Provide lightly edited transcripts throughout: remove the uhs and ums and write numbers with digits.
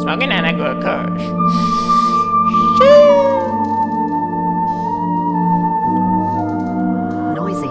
Smoking and I go kush. Noisy.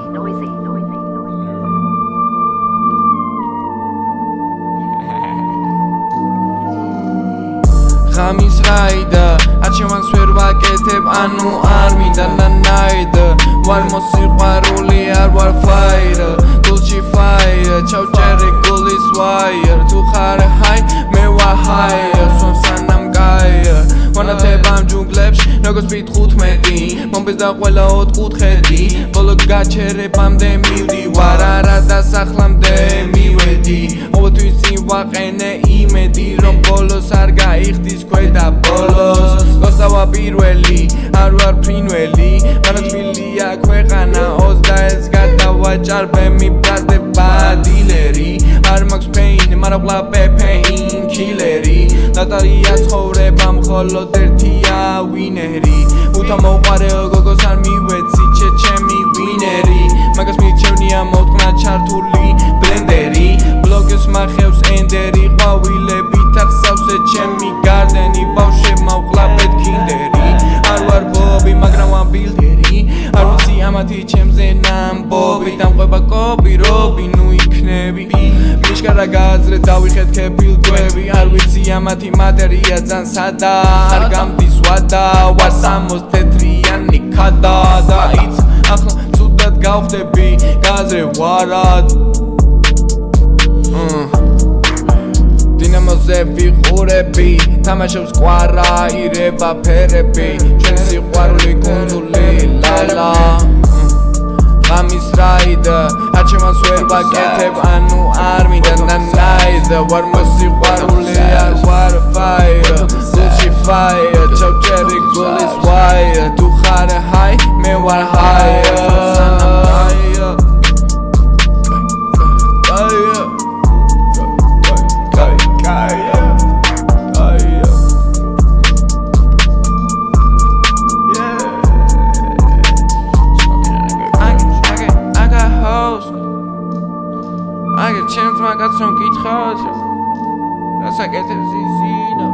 ღამის რაიდა არჩევანს ვერ ვაკეთებ ანუ არ მინდა ნაიდა ვარ მოსიყვარული არ ვარ ფაირ გულში ფაირ ჩავჭერე გულის ვაირ თუ ხარ ჰაი მე ვარ ჰაი სანამ გაია ვანათებამ ჯუნგლებში როგორც ვით 15 მომბეზდა ყველა ოთხკუთხედი ბოლო გაჩერებამდე მივდივარ არა დასახლამდე მივედი ყოველთვის წინ ვაყენე იმედი რომ ბოლოს არ გაიხდის ქვედა ბოლოს გოსავა პირველი არ ვარ ფრინველი მანათვილია ქვეყანა 20-ს გადავაჭარბე მიბრაზდება დილერი არ მაქვს ფეინ მაგრამ ყლაპე ფეინ კილერი ნატარია ცხოვრება მხოლოდ ერთია ვინერი უთა მოყარე გოგოს არ მივეცი ჩემი ვინერი მაგას მიჩევნია მოტყნა ჩართული ბრენდერი ბლოგს მახევს ენდერი ყვავილები თახსავსე ჩემი გარდენი ბავშვებმა ვყლაპეთ კინდერი არ ვარ ბობი მაგრამ ვარ ბილდერი არ ვიცი ამათი ჩემზე ნამბობი დამყვება კოპი რობი ნუ იქნები მიშკარა გააზრე დავიხეთქე ფილტვები არ ვიცი ამათი მატერია ძან სადა არ გამდის ვადა ვარ 60 თეთრიანი ქადა და იც ახლა ცუდად გავხდები გააზრე ვარად დინამოზე ვიყურები თამაშობს ყვარა ირება ფერები ჩვენ სიყვარული კუნძული ლალა ღამის რაიდა არჩევანს ვერ ვაკეთებ ანუ არ მინდა ნაიდა ვარ მოსიყვარული არ ვარ ფაირ გულში ფაირ ჩავჭერე გულის ვაირ თუ ხარ ჰაი მე ვარ ჰაი აგერ ჩემს მაგას რომ გითხოთ რასაკეთებს ისინო